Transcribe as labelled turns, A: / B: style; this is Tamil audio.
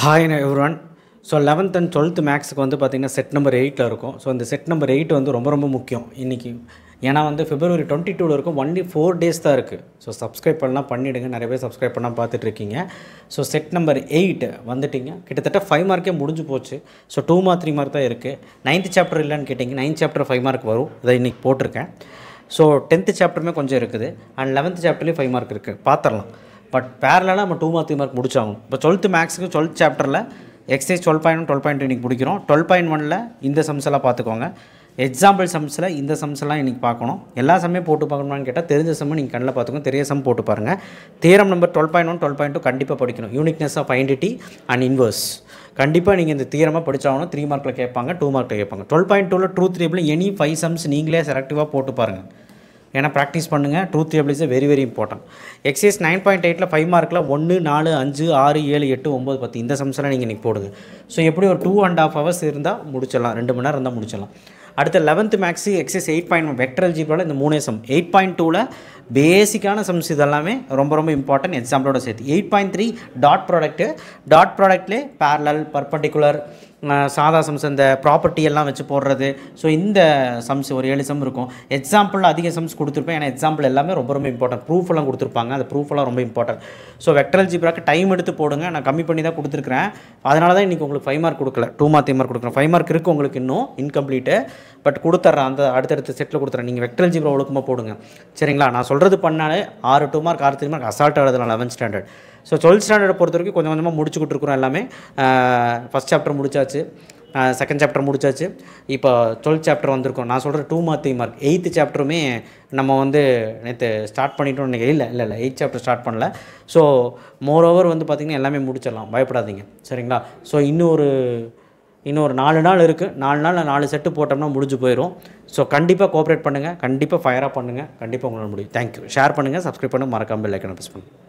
A: Hi everyone. So 11th and 12th மேக்ஸுக்கு வந்து பார்த்திங்கன்னா செட் நம்பர் 8ல் இருக்கும். ஸோ இந்த செட் நம்பர் 8 வந்து ரொம்ப ரொம்ப முக்கியம் இன்றைக்கி. ஏன்னா வந்து February 22 இருக்கும், ஒன்லி 4 days தான் இருக்குது. ஸோ சப்ஸ்கிரைப் பண்ணலாம் பண்ணிவிடுங்க, நிறைய பேர் சப்ஸ்கிரைப் பண்ணால் பார்த்துட்ருக்கீங்க. ஸோ செட் நம்பர் 8 வந்துட்டிங்க, கிட்டத்தட்ட 5 மார்க்கே முடிஞ்சு போச்சு. ஸோ 2 மார்க் 3 மார்க் தான் இருக்குது. 9th சாப்டர் இல்லைன்னு கேட்டிங்க, 9th சாப்டர் 5 மார்க் வரும், அதை இன்றைக்கி போட்டிருக்கேன். ஸோ 10th சாப்டருமே கொஞ்சம் இருக்குது, அண்ட் 11th சாப்டர்லேயும் 5 மார்க் இருக்குது, பார்த்துடலாம். பட் பேரலாக நம்ம 2 மார்க் 3 மார்க் முடிச்சாகணும். இப்போ 12th மேக்ஸுக்கு 12th சாப்டரில் எக்ஸைஸ் 12.1 12.2 இன்றைக்கி பிடிக்கிறோம். 12.1ல் இந்த சம்ஸ் எல்லாம் பார்த்துக்கோங்க. எக்ஸாம்பிள் சம்ஸில் இந்த சம்ஸ் எல்லாம் இன்றைக்கி பார்க்கணும். எல்லா சம்மே போட்டு பார்க்கணுமான்னு கேட்டால் தெரிஞ்ச சம்மை நீங்கள் கண்ணில் பார்த்துக்கோங்க, தெரிய சம் போட்டு பாருங்கள். தியரம் நம்பர் 12.1 12.2 கண்டிப்பாக படிக்கணும். Uniqueness of identity and inverse கண்டிப்பாக நீங்கள் இந்த தியரமாக படித்தாகணும். 3 மார்க்கில் கேட்பாங்க, 2 மார்க்கில் கேட்பாங்க. 12.2ல் ட்ரூத் டேபிள் எனி 5 சம்ஸ் நீங்களே செலக்டிவாக போட்டு பாருங்கள். ஏன்னா ப்ராக்டிஸ் பண்ணுங்கள். Truth table is very very important. Exercise 9.8ல் 5 மார்க்கில் 1 4 5 6 7 8 9 10 இந்த சம்ஸ்லாம் நீங்கள் இன்றைக்கி போடுங்க. ஸோ எப்படி ஒரு 2.5 hours இருந்தால் முடிச்சிடலாம், 2 மணி நேரம் இருந்தால் முடிச்சிடலாம். அடுத்த 11th மேக்ஸு எக்ஸைஸ் 8.1 வெக்டர் அல்ஜிப்ராவில் இந்த 3 சம். 8.2ல் பேசிக்கான சம்ஸ் இதெல்லாமே ரொம்ப ரொம்ப இம்பார்ட்டன்ட், எக்ஸாம்பிளோட சேர்த்து. 8.3 டாட் ப்ராடக்ட்டு, டாட் ப்ராடக்ட்லேயே பேரலல் பர்பண்டிகுலர் சாதா சம்ஸ் இந்த ப்ராப்பர்ட்டி எல்லாம் வச்சு போடுறது. ஸோ இந்த சம்ஸ் ஒரு 7 சம் இருக்கும். எக்ஸாம்பிளில் அதிக சம்ஸ் கொடுத்துருப்பேன், ஏன்னா எக்ஸாம்பிள் எல்லாமே ரொம்ப ரொம்ப இம்பார்ட்டன்ட். ப்ரூஃப் எல்லாம் கொடுத்துருப்பாங்க, அந்த ப்ரூஃப் எல்லாம் ரொம்ப இம்பார்ட்டன்ட். ஸோ வெக்டர் அல்ஜிப்ராக்கு டைம் எடுத்து போடுங்க, நான் கம்மி பண்ணி தான் கொடுத்துருக்கிறேன். அதனால தான் இன்றைக்கி உங்களுக்கு 5 மார்க் கொடுக்கல, 2 மார்க் 3 மார்க் கொடுக்குறேன். 5 மார்க் இருக்குது உங்களுக்கு இன்னும் இன்கம்ப்ளீட்டு, பட் கொடுத்துட்றேன், அந்த அடுத்தடுத்த செட்டில் கொடுத்துறேன். நீங்கள் வெக்டர் அல்ஜிப்ரா ஒழுக்கமாக போடுங்க, சரிங்களா? நான் சொல்கிறது பண்ணாலே 6 2 மார்க் 6 3 மார்க் அசால்ட்டாக எழுதலாம் 11th ஸ்டாண்டர்ட். ஸோ 12th ஸ்டாண்டர்டை பொறுத்த வரைக்கும் கொஞ்சம் கொஞ்சமாக முடிச்சுக்கிட்டு இருக்கிறோம். எல்லாமே ஃபஸ்ட் சாப்டர் முடிச்சாச்சு, செகண்ட் சாப்டர் முடிச்சாச்சு, இப்போ 12th சாப்டர் வந்திருக்கோம். நான் சொல்கிற 2 மார்க் 3 மார்க். 8th சாப்டருமே நம்ம வந்து நேற்று ஸ்டார்ட் பண்ணிட்டோம் நினைக்கிறேன். இல்லை 8th சாப்டர் ஸ்டார்ட் பண்ணல. ஸோ மோரோவர் வந்து பார்த்திங்கன்னா எல்லாமே முடிச்சிடலாம், பயப்படாதீங்க, சரிங்களா? ஸோ இன்னொரு 4 நாள் இருக்குது. 4 நாளில் 4 செட்டு போட்டோம்னா முடிஞ்சு போயிடும். ஸோ கண்டிப்பாக கோஆப்ரேட் பண்ணுங்கள், கண்டிப்பாக ஃபயராக பண்ணுங்கள், கண்டிப்பாக உங்களால் முடியும். தேங்க்யூ. ஷேர் பண்ணுங்கள், சப்ஸ்கிரைப் பண்ணுங்கள், மறக்காமல் பெல் ஐக்கானை ப்ரெஸ் பண்ணுங்கள்.